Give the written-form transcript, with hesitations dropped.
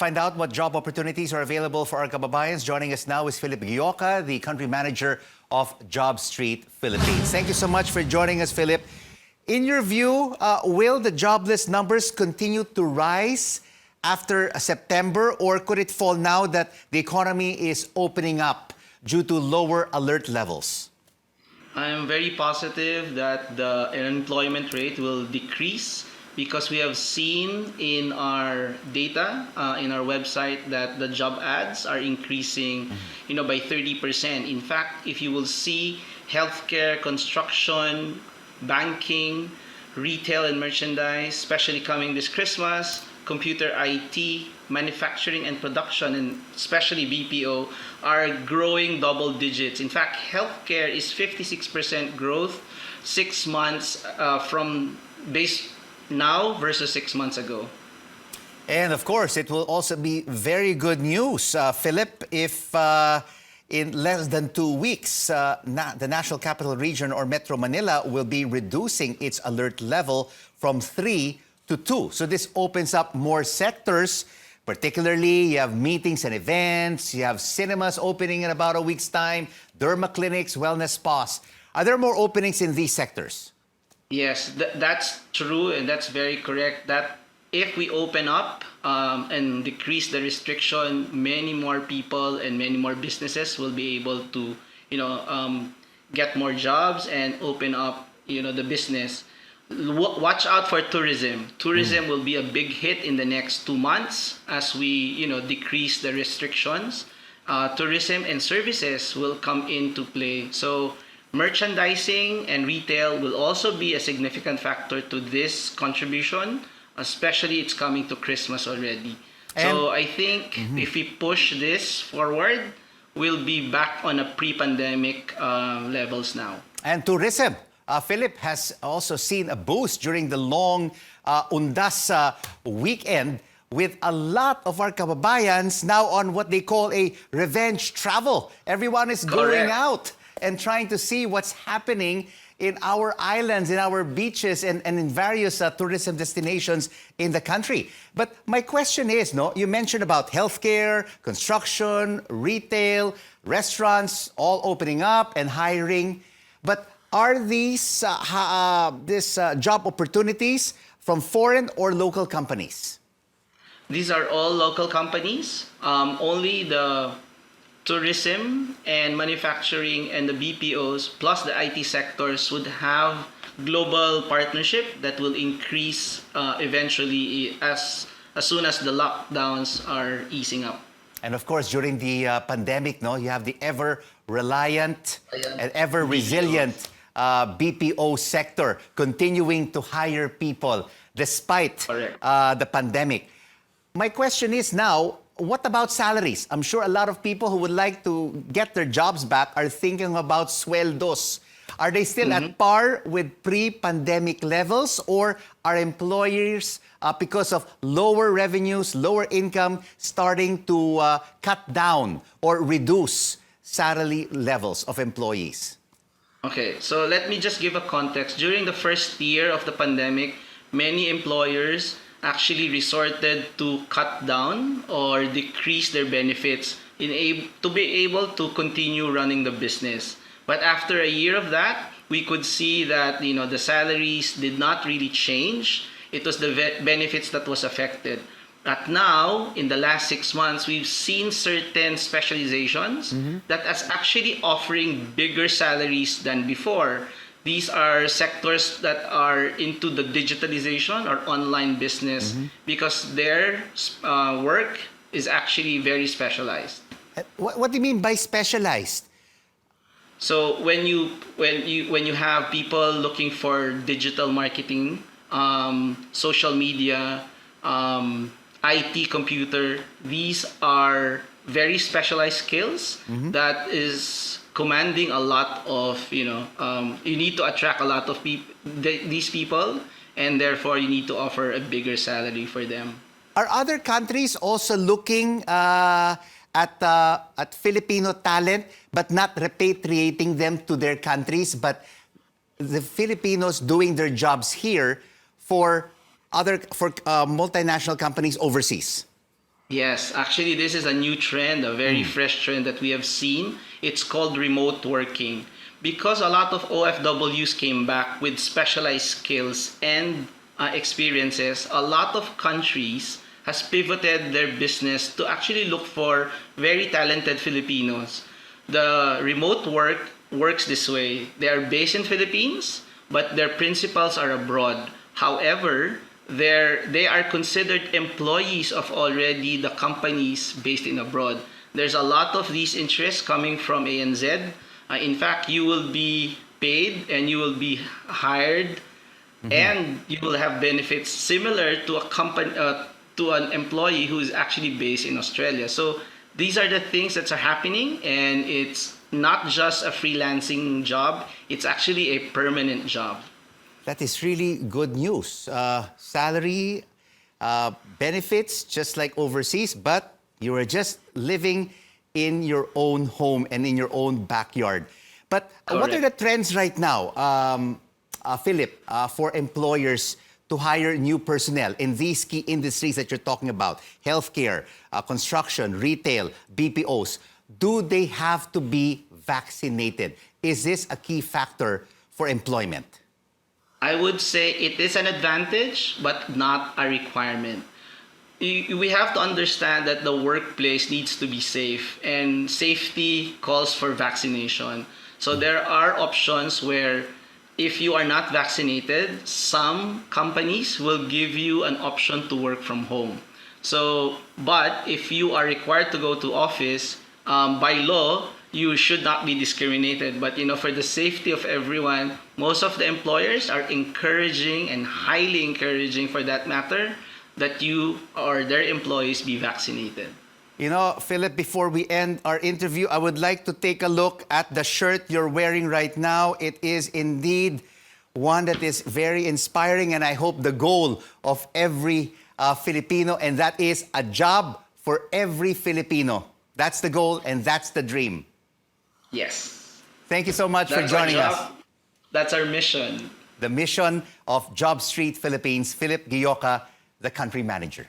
find out what job opportunities are available for our kababayans. Joining us now is Gioca, the country manager of Jobstreet Philippines. Thank you so much for joining us, Philip. In your view, will the jobless numbers continue to rise after September, or could it fall now that the economy is opening up due to lower alert levels? I'm very positive that the unemployment rate will decrease because we have seen in our data, in our website, that the job ads are increasing, by 30%. In fact, if you will see healthcare, construction, banking, retail and merchandise, especially coming this Christmas, computer IT, manufacturing and production, and especially BPO, are growing double digits. In fact, healthcare is 56% growth 6 months from base now versus 6 months ago. And of course, it will also be very good news, Philip, if in less than 2 weeks, the National Capital Region or Metro Manila will be reducing its alert level from 3 to 2. So this opens up more sectors. Particularly, you have meetings and events, you have cinemas opening in about a week's time, derma clinics, wellness spas. Are there more openings in these sectors? Yes, that's true, and that's very correct. That if we open up and decrease the restriction, many more people and many more businesses will be able to, get more jobs and open up, the business. Watch out for tourism. Tourism will be a big hit in the next 2 months as we, decrease the restrictions. Tourism and services will come into play. So merchandising and retail will also be a significant factor to this contribution, especially it's coming to Christmas already. So I think if we push this forward, we'll be back on a pre-pandemic levels now. And tourism. Philip has also seen a boost during the long Undas weekend, with a lot of our kababayans now on what they call a revenge travel. Everyone is going out and trying to see what's happening in our islands, in our beaches, and in various tourism destinations in the country. But my question is, you mentioned about healthcare, construction, retail, restaurants, all opening up and hiring. But are these job opportunities from foreign or local companies? These are all local companies. Only the tourism and manufacturing and the BPOs plus the IT sectors would have global partnership that will increase eventually as soon as the lockdowns are easing up. And of course, during the pandemic, you have the ever-reliant and ever-resilient BPO sector continuing to hire people despite the pandemic. My question is now, what about salaries? I'm sure a lot of people who would like to get their jobs back are thinking about sueldos. Are they still at par with pre-pandemic levels, or are employers, because of lower revenues, lower income, starting to cut down or reduce salary levels of employees? Okay, so let me just give a context. During the first year of the pandemic, many employers actually resorted to cut down or decrease their benefits to be able to continue running the business. But after a year of that, we could see that the salaries did not really change. It was the benefits that was affected. But now, in the last 6 months, we've seen certain specializations that is actually offering bigger salaries than before. These are sectors that are into the digitalization or online business because their work is actually very specialized. What do you mean by specialized? So when you have people looking for digital marketing, social media, IT, computer, these are very specialized skills that is commanding a lot of, you need to attract a lot of these people, and therefore you need to offer a bigger salary for them. Are other countries also looking at Filipino talent, but not repatriating them to their countries, but the Filipinos doing their jobs here for multinational companies overseas? Yes, actually, this is a new trend, a very fresh trend that we have seen. It's called remote working. Because a lot of OFWs came back with specialized skills and experiences, a lot of countries has pivoted their business to actually look for very talented Filipinos. The remote work works this way. They are based in Philippines, but their principals are abroad. However, they are considered employees of already the companies based in abroad. There's a lot of these interests coming from ANZ. In fact, you will be paid and you will be hired, and you will have benefits similar to a company to an employee who is actually based in Australia. So these are the things that are happening, and it's not just a freelancing job, it's actually a permanent job. That is really good news. Salary, benefits, just like overseas, but you are just living in your own home and in your own backyard. But what are the trends right now, Philip, for employers to hire new personnel in these key industries that you're talking about? Healthcare, construction, retail, BPOs. Do they have to be vaccinated? Is this a key factor for employment? I would say it is an advantage, but not a requirement. We have to understand that the workplace needs to be safe, and safety calls for vaccination. So there are options where if you are not vaccinated, some companies will give you an option to work from home. So, but if you are required to go to office, by law, you should not be discriminated. But for the safety of everyone, most of the employers are encouraging, and highly encouraging for that matter, that you or their employees be vaccinated. Philip, before we end our interview, I would like to take a look at the shirt you're wearing right now. It is indeed one that is very inspiring, and I hope the goal of every Filipino, and that is a job for every Filipino. That's the goal, and that's the dream. Yes. Thank you so much for joining us. That's our mission. The mission of Jobstreet Philippines, Philip Gioca, the country manager.